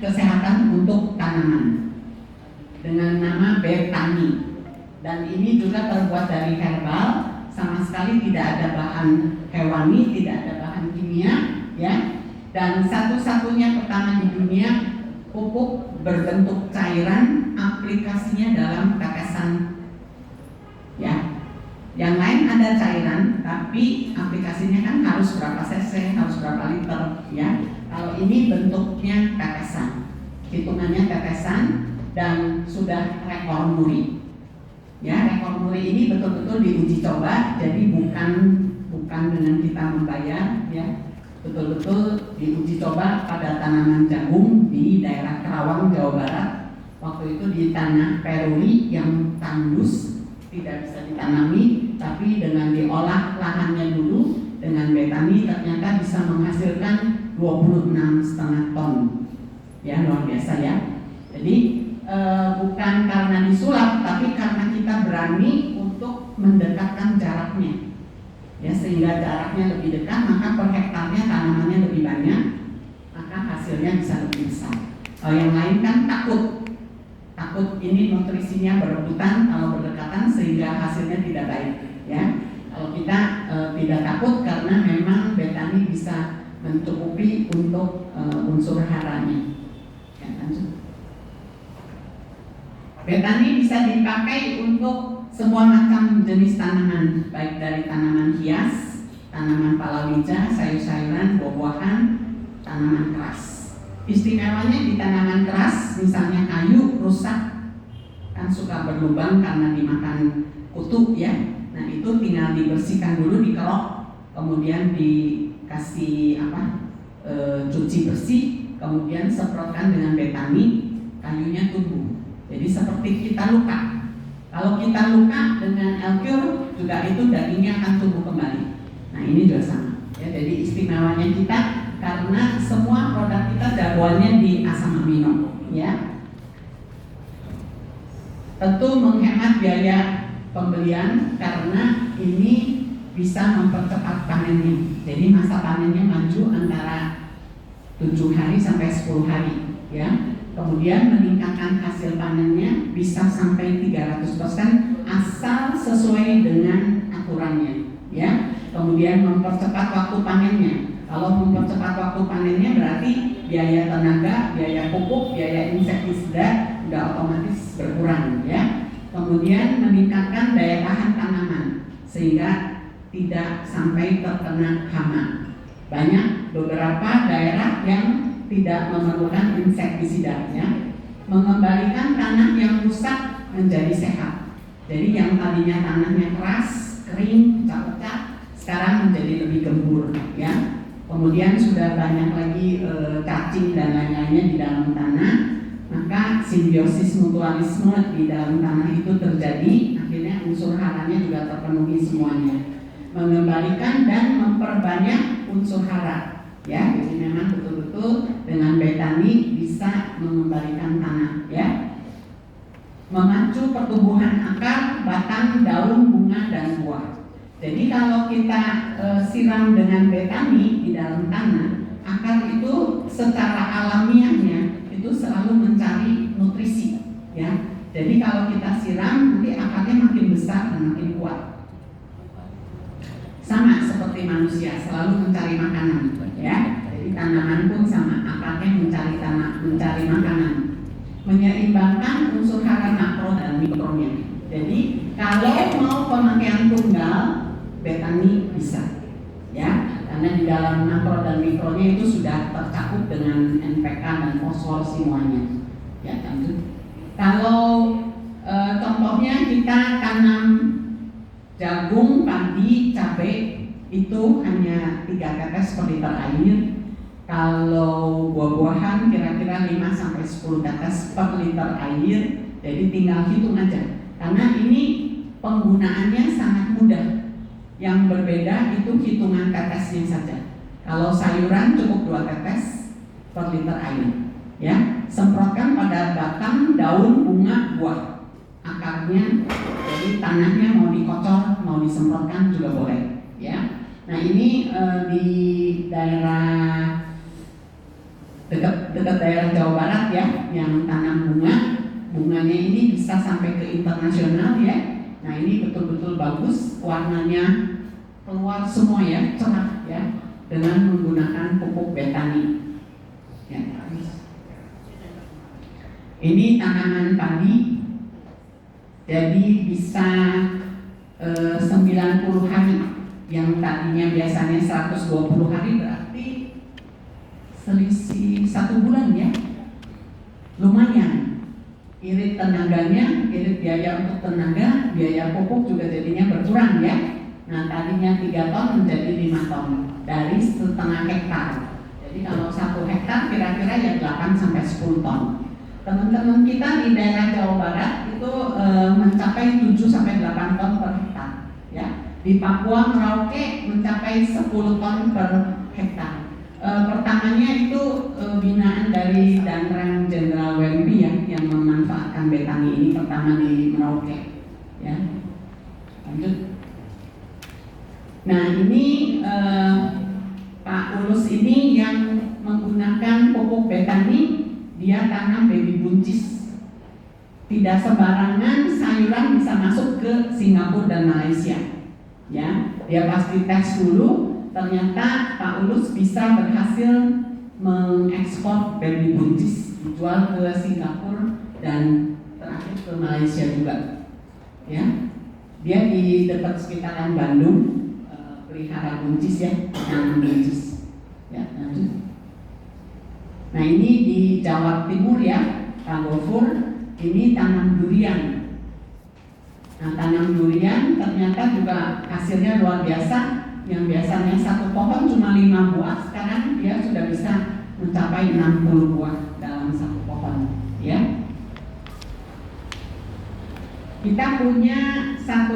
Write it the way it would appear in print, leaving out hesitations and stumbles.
kesehatan untuk tanaman dengan nama Betani, dan ini juga terbuat dari herbal, sama sekali tidak ada bahan hewani, tidak ada bahan kimia, ya. Dan satu-satunya pertama di dunia pupuk berbentuk cairan, aplikasinya dalam tetesan, ya. Yang lain ada cairan, tapi aplikasinya kan harus berapa cc, harus berapa liter, ya. Kalau ini bentuknya tetesan, hitungannya tetesan, dan sudah rekor muri. Ya, rekor muri ini betul-betul diuji coba, jadi bukan dengan kita membayar, ya. Betul-betul diuji coba pada tanaman jagung di daerah Kerawang, Jawa Barat. Waktu itu di tanah peruri yang tandus, tidak bisa ditanami, tapi dengan diolah lahannya dulu dengan Betani ternyata bisa menghasilkan 26,5 ton. Ya, luar biasa ya. Jadi bukan karena disulap, tapi karena kita berani untuk mendekatkan jaraknya. Ya, sehingga jaraknya lebih dekat, maka per hektarnya tanamannya lebih banyak, maka hasilnya bisa lebih besar. Yang lain kan takut ini nutrisinya berebutan kalau berdekatan sehingga hasilnya tidak baik, ya. Kalau kita tidak takut karena memang Betani bisa mencukupi untuk unsur haranya. Ya, lanjut. Betani bisa dipakai untuk semua macam jenis tanaman, baik dari tanaman hias, tanaman palawija, sayur-sayuran, buah-buahan, tanaman keras. Istimewanya di tanaman keras, misalnya kayu rusak, kan suka berlubang karena dimakan kutu, ya. Nah, itu tinggal dibersihkan dulu, dikerok, kemudian dikasih cuci bersih, kemudian semprotkan dengan Betani, kayunya tumbuh. Jadi seperti kita luka. Kalau kita luka dengan L-Cure juga itu dagingnya akan tumbuh kembali. Nah, ini juga sama. Ya, jadi istimewanya kita karena semua produk kita jagoannya di asam amino, ya. Tentu menghemat biaya pembelian karena ini bisa mempercepat panennya. Jadi masa panennya maju antara 7 hari sampai 10 hari, ya. Kemudian meningkatkan hasil panennya bisa sampai 300% asal sesuai dengan aturannya, ya. Kemudian mempercepat waktu panennya. Kalau mempercepat waktu panennya berarti biaya tenaga, biaya pupuk, biaya insektisida udah otomatis berkurang, ya. Kemudian meningkatkan daya tahan tanaman sehingga tidak sampai terkena hama. Banyak beberapa daerah yang tidak memerlukan insektisida, ya. Mengembalikan tanah yang rusak menjadi sehat. Jadi yang tadinya tanahnya keras, kering, pecah-pecah, sekarang menjadi lebih gembur, ya. Kemudian sudah banyak lagi cacing dan lain-lainnya di dalam tanah, maka simbiosis mutualisme di dalam tanah itu terjadi, akhirnya unsur haranya juga terpenuhi semuanya. Mengembalikan dan memperbanyak unsur hara, ya. Jadi memang betul-betul dengan Betani bisa mengembalikan tanah, ya. Memacu pertumbuhan akar, batang, daun, bunga, dan buah. Jadi kalau kita siram dengan Betani di dalam tanah, akar itu secara alamiahnya itu selalu mencari nutrisi, ya. Jadi kalau kita siram nanti akarnya makin besar dan makin kuat. Sama seperti manusia selalu mencari makanan, ya. Jadi tanaman pun sama, akarnya mencari makanan, menyeimbangkan unsur hara makro dan mikronya. Jadi kalau mau pemakaian tunggal, Betani bisa, ya, karena di dalam makro dan mikronya itu sudah tercakup dengan NPK dan fosfor semuanya, ya. Kalau contohnya kita tanam jagung, padi, cabai itu hanya 3 tetes per liter air. Kalau buah-buahan kira-kira 5-10 tetes per liter air. Jadi tinggal hitung aja. Karena ini penggunaannya sangat mudah. Yang berbeda itu hitungan tetesnya saja. Kalau sayuran cukup 2 tetes per liter air, ya. Semprotkan pada batang, daun, bunga, buah, akarnya. Jadi tanahnya mau dikocor, mau disemprotkan juga boleh, ya. Nah, ini di daerah dekat dekat daerah Jawa Barat ya, yang tanam bunga. Bunganya ini bisa sampai ke internasional ya. Nah ini betul-betul bagus, warnanya keluar semua ya, cerah ya, dengan menggunakan pupuk betani. Ya. Ini tanaman padi, jadi bisa 90 hari, yang tadinya biasanya 120 hari, berarti selisih 1 bulan ya, lumayan. Irit tenaganya, irit biaya untuk tenaga, biaya pupuk juga jadinya berkurang ya. Nah tadinya 3 ton menjadi 5 ton dari setengah hektar. Jadi kalau 1 hektar kira-kira ya 8 sampai 10 ton. Teman-teman kita di daerah Jawa Barat itu mencapai 7 sampai 8 ton per hektar ya. Di Papua Merauke mencapai 10 ton per hektar. Pertamanya itu binaan dari Danrem Jenderal WMB ya, yang memanfaatkan betani ini pertama di Merauke ya. Lanjut. Nah ini Pak Ulus ini yang menggunakan pupuk betani, dia tanam baby buncis. Tidak sembarangan sayuran bisa masuk ke Singapura dan Malaysia ya. Dia pasti tes dulu. Ternyata Pak Ulus bisa berhasil mengekspor baby buncis, dijual ke Singapura dan terakhir ke Malaysia juga ya. Dia di dekat sekitaran Bandung, pelihara buncis ya, tanam buncis ya. Lanjut. Nah ini di Jawa Timur ya, Pak Gofur ini tanam durian. Nah tanam durian ternyata juga hasilnya luar biasa. Yang biasanya 1 pohon cuma 5 buah, sekarang dia sudah bisa mencapai 60 buah dalam 1 pohon ya. Kita punya satu